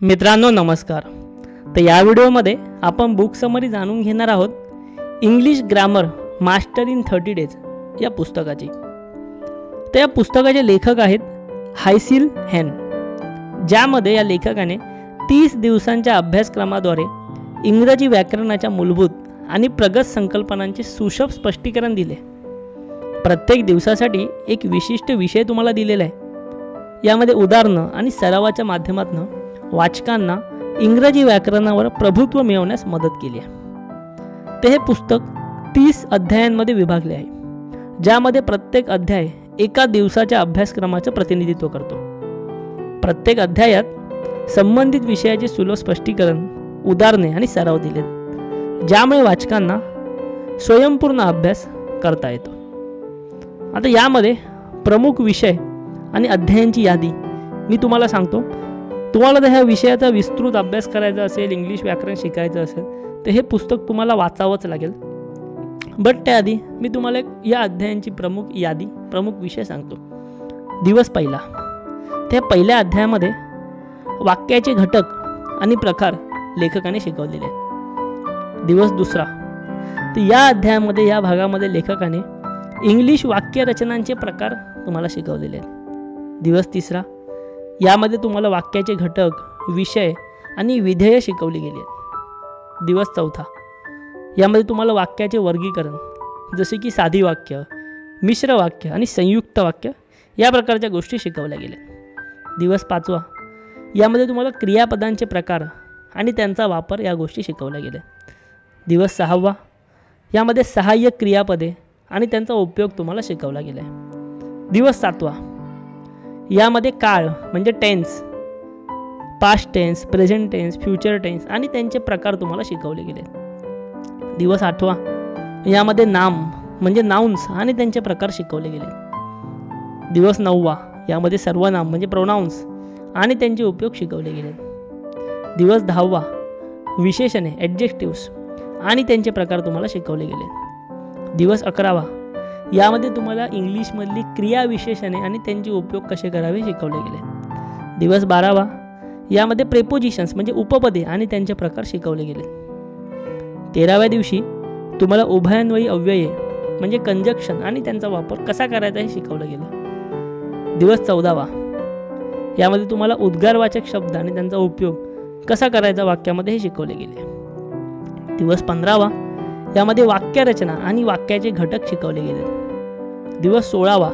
मित्रांनो नमस्कार। तर या व्हिडिओमध्ये आपण बुक समरी जाणून घेणार आहोत English grammar master in 30 days या पुस्तकाची। तर या पुस्तकाचे लेखक आहेत हायसिल हेन, ज्यामध्ये या लेखकाने 30 दिवसांच्या अभ्यासक्रमाद्वारे इंग्रजी व्याकरणाच्या मूलभूत आणि प्रगत संकल्पनांचे सुशोभ स्पष्टीकरण दिले। प्रत्येक दिवसासाठी एक विशिष्ट विषय तुम्हाला दिलेला आहे। यामध्ये उदाहरणं आणि सरावाच्या माध्यमातून वाचकांना इंग्रजी व्याकरणावर प्रभुत्व मिळवण्यास मदत केली आहे। ते हे पुस्तक 30 अध्यायांमध्ये विभागले आहे, ज्यामध्ये प्रत्येक अध्याय एका दिवसाच्या अभ्यासक्रमाचे प्रतिनिधित्व करतो। प्रत्येक अध्यायात संबंधित विषयाचे सुलभ स्पष्टीकरण, उदाहरणे आणि सराव दिले, ज्यामुळे वाचकांना स्वयंपूर्ण अभ्यास करता येतो। आता यामध्ये प्रमुख विषय आणि अध्यायांची यादी मी तुम्हाला सांगतो। तुम्हाला जर ह्या विषयाचा विस्तृत अभ्यास करायचा असेल, इंग्लिश व्याकरण शिकायचं असेल, तर हे पुस्तक तुम्हाला वाचावंच लागेल। बट त्याआधी मी तुम्हाला या अध्यायांची प्रमुख यादी, प्रमुख विषय सांगतो। दिवस पहिला, त्या पहिल्या अध्यायामध्ये वाक्याचे घटक आणि प्रकार लेखकाने शिकवलेले आहेत। दिवस दुसरा, तर या अध्यायामध्ये, या भागामध्ये लेखकाने इंग्लिश वाक्यरचनांचे प्रकार तुम्हाला शिकवलेले आहेत। दिवस तिसरा, यामध्ये तुम्हाला वाक्याचे घटक, विषय आणि विधेय शिकवली गेली आहेत। दिवस चौथा, यामध्ये तुम्हाला वाक्याचे वर्गीकरण, जसे की साधी वाक्य, मिश्र वाक्य आणि संयुक्त वाक्य या प्रकारच्या गोष्टी शिकवल्या गेल्या। दिवस पाचवा, यामध्ये तुम्हाला क्रियापदांचे प्रकार आणि त्यांचा वापर या गोष्टी शिकवल्या गेल्या। दिवस सहावा, यामध्ये सहाय्यक क्रियापदे आणि त्यांचा उपयोग तुम्हाला शिकवला गेला आहे। दिवस सातवा, यामध्ये काळ म्हणजे tense, past tense, present tense, future tense आणि त्यांचे प्रकार तुम्हाला शिकवले गेले। दिवस आठवा, यामध्ये नाम म्हणजे नाउन्स आणि त्यांचे प्रकार शिकवले गेले। दिवस नववा, यामध्ये सर्वनाम म्हणजे प्रोनाउन्स आणि त्यांचे उपयोग शिकवले गेले। दिवस दहावा, विशेषणे ॲडजेक्टिव्स आणि त्यांचे प्रकार तुम्हाला शिकवले गेले। दिवस अकरावा, यामध्ये तुम्हाला इंग्लिशमधली क्रियाविशेषणे आणि त्यांचे उपयोग कसे करावे शिकवले गेले। दिवस बारावा, यामध्ये प्रेपोजिशन्स म्हणजे उपपदे आणि त्यांचे प्रकार शिकवले गेले। 13व्या दिवशी तुम्हाला उभयान्वयी अव्यये म्हणजे कंजक्शन आणि त्यांचा वापर कसा करायचा हे शिकवलं गेलं। दिवस 14वा, यामध्ये तुम्हाला उद्गारवाचक शब्द आणि त्यांचा उपयोग कसा करायचा वाक्यामध्ये हे शिकवले गेले। दिवस 15वा, यामध्ये वाक्यरचना आणि वाक्याचे घटक शिकवले गेले। दिवस 16वा,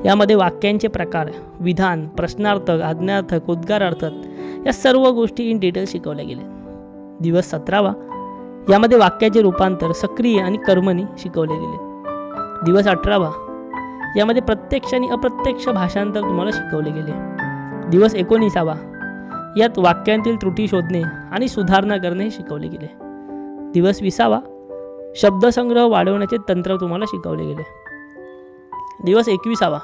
यामध्ये वाक्यांचे प्रकार, विधान, प्रश्नार्थक, आज्ञार्थक, उद्गारार्थक या सर्व गोष्टी इन डिटेल शिकवल्या गेल्या। दिवस 17वा, यामध्ये वाक्याचे रूपांतर सक्रिय आणि कर्मणी शिकवले गेले। दिवस 18वा, यामध्ये प्रत्यक्ष आणि अप्रत्यक्ष भाषांतर तुम्हाला शिकवले गेले। दिवस 19वा, यात वाक्यांतील त्रुटी शोधणे आणि सुधारणा करणे हे शिकवले गेले। दिवस 20वा, शब्दसंग्रह वाढवण्याचे तंत्र तुम्हाला शिकवले गेले। दिवस 21वा,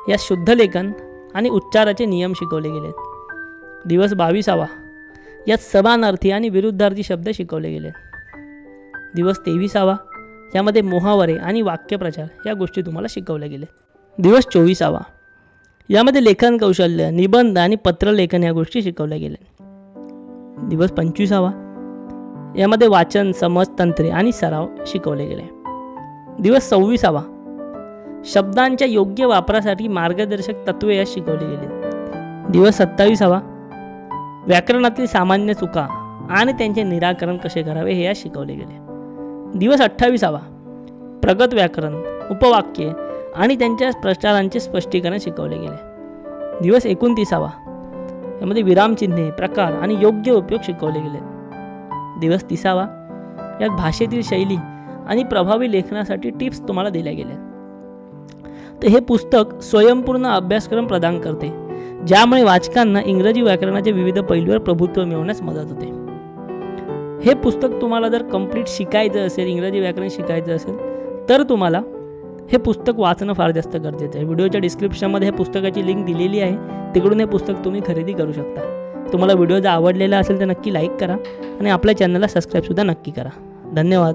यात शुद्धलेखन आणि उच्चाराचे नियम शिकवले गेले। दिवस 22वा, यात समानार्थी आणि विरुद्धार्थी शब्द शिकवले गेले। दिवस 23वा, यामध्ये मुहावरे आणि वाक्यप्रचार या गोष्टी तुम्हाला शिकवल्या गेल्या। दिवस 24वा, यामध्ये लेखन कौशल्य, निबंध आणि पत्रलेखन या गोष्टी शिकवल्या गेल्या। दिवस 25वा, यामध्ये वाचन, समज, तंत्रे आणि सराव शिकवले गेले। दिवस 26वा, शब्दांच्या योग्य वापरासाठी मार्गदर्शक तत्त्वे यात शिकवली गेली। दिवस 27वा, व्याकरणातील सामान्य चुका आणि त्यांचे निराकरण कसे करावे हे यात शिकवले गेले। दिवस 28वा, प्रगत व्याकरण, उपवाक्ये आणि त्यांच्या प्रचारांचे स्पष्टीकरण शिकवले गेले। दिवस 29वा, यामध्ये विरामचिन्हे, प्रकार आणि योग्य उपयोग शिकवले गेले। दिवस 30वा, यात भाषेतील शैली आणि प्रभावी लेखनासाठी टिप्स तुम्हाला दिल्या गेल्या। तर हे पुस्तक स्वयंपूर्ण अभ्यासक्रम प्रदान करते, ज्यामुळे वाचकांना इंग्रजी व्याकरणाच्या विविध पैलूवर प्रभुत्व मिळवण्यास मदत होते। हे पुस्तक तुम्हाला जर कंप्लीट शिकायचं असेल, इंग्रजी व्याकरण शिकायचं असेल, तर तुम्हाला हे पुस्तक वाचणं फार जास्त गरजेचं आहे। व्हिडिओच्या डिस्क्रिप्शनमध्ये हे पुस्तकाची लिंक दिलेली आहे, तिकडून हे पुस्तक तुम्ही खरेदी करू शकता। तुम्हाला व्हिडिओ जर आवडलेला असेल तर नक्की लाईक करा आणि आपल्या चॅनलला सबस्क्राईबसुद्धा नक्की करा। धन्यवाद।